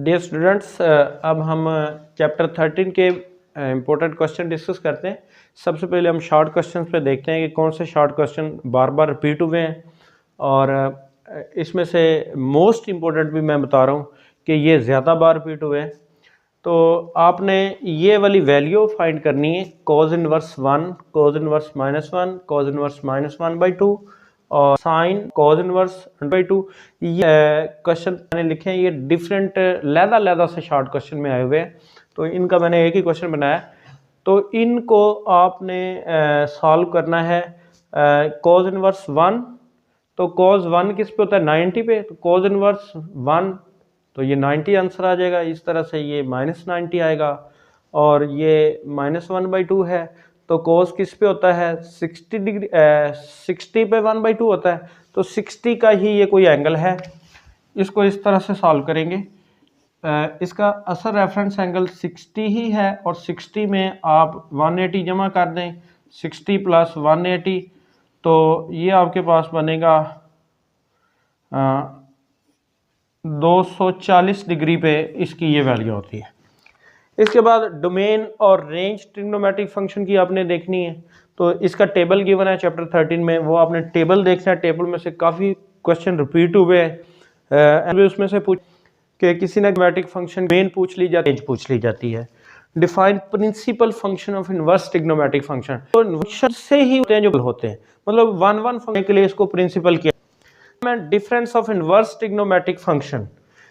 Dear students, अब हम chapter 13 के इम्पोर्टेंट क्वेश्चन डिस्कस करते हैं। सबसे पहले हम शॉर्ट क्वेश्चन पे देखते हैं कि कौन से शॉर्ट क्वेश्चन बार बार रिपीट हुए हैं, और इसमें से मोस्ट इम्पोर्टेंट भी मैं बता रहा हूँ कि ये ज़्यादा बार रिपीट हुए हैं। तो आपने ये वाली वैल्यू फाइंड करनी है, cos inverse 1, cos inverse -1, cos inverse -1/2 और साइन cos इनवर्स 1/2। ये क्वेश्चन मैंने लिखे हैं, ये डिफरेंट लहदा से शॉर्ट क्वेश्चन में आए हुए हैं। तो इनका मैंने एक ही क्वेश्चन बनाया, तो इनको आपने सॉल्व करना है। cos इनवर्स 1, तो cos 1 किस पे होता है, 90 पे। तो cos इनवर्स 1 तो ये 90 आंसर आ जाएगा। इस तरह से ये -90 आएगा, और ये -1/2 है। तो cos किस पे होता है, 60 डिग्री 60 पे 1/2 होता है। तो 60 का ही ये कोई एंगल है। इसको इस तरह से सॉल्व करेंगे। इसका असल रेफरेंस एंगल 60 ही है, और 60 में आप 180 जमा कर दें, 60 + 180, तो ये आपके पास बनेगा 240 डिग्री पे इसकी ये वैल्यू होती है। इसके बाद डोमेन और रेंज ट्रिग्नोमेट्रिक फंक्शन की आपने देखनी है। तो इसका टेबल गिवन है चैप्टर 13 में, वो आपने टेबल देखना है। टेबल में से काफ़ी क्वेश्चन रिपीट हुए हैं। उसमें से पूछ कि किसी ने ट्रिग्नोमेट्रिक फंक्शन मेन पूछ ली जाती है, रेंज पूछ ली जाती है। Define principle function of inverse trigonometric function, तो फंक्शन से ही होते हैं जो होते हैं, मतलब वन फंक्शन के लिए इसको प्रिंसिपल किया। Difference of inverse trigonometric function,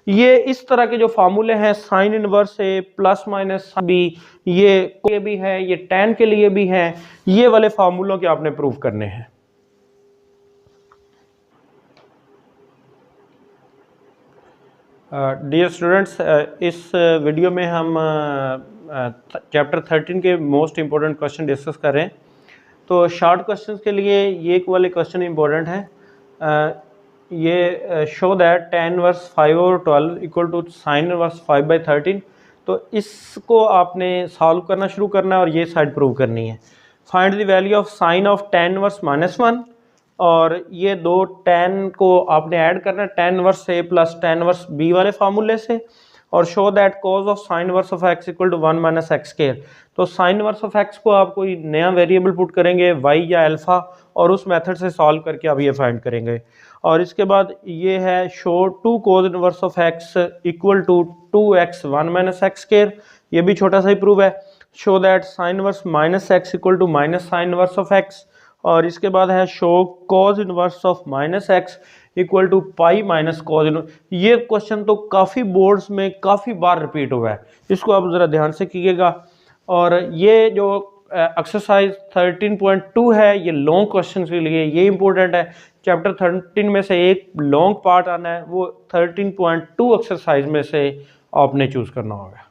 ये इस तरह के जो फार्मूले हैं, साइन इनवर्स ए प्लस माइनस बी, ये भी है, ये tan के लिए भी है, ये वाले फार्मूलों के आपने प्रूव करने हैं। डियर स्टूडेंट्स, इस वीडियो में हम चैप्टर 13 के मोस्ट इम्पोर्टेंट क्वेश्चन डिस्कस कर रहे हैं। तो शॉर्ट क्वेश्चन के लिए ये वाले क्वेश्चन इम्पोर्टेंट हैं। ये show that tan inverse 5/12 equal to sine inverse 5/13। तो इसको आपने सॉल्व करना शुरू करना है, और ये साइड प्रूव करनी है। Find the value of sine of tan inverse -1, और ये दो tan को आपने ऐड करना है, tan inverse a plus tan inverse b वाले फार्मूले से, और show that cos of sine inverse of x equal to 1 - x²। तो साइन इनवर्स ऑफ x को आप कोई नया वेरिएबल पुट करेंगे, y या अल्फा, और उस मेथड से सॉल्व करके आप ये फाइंड करेंगे। और इसके बाद ये है show 2 cos inverse of x equal to 2x 1 - x²। ये भी छोटा सा ही प्रूव है। Show that sine inverse -x equal to sine inverse of x। और इसके बाद है show cos inverse of -x equal to pi minus cos inverse. ये क्वेश्चन तो काफ़ी बोर्ड्स में काफ़ी बार रिपीट हुआ है, इसको आप ज़रा ध्यान से कीजिएगा। और ये जो एक्सरसाइज 13.2 है, ये लॉन्ग क्वेश्चन के लिए ये इंपॉर्टेंट है। चैप्टर 13 में से एक लॉन्ग पार्ट आना है, वो 13.2 एक्सरसाइज में से आपने चूज़ करना होगा।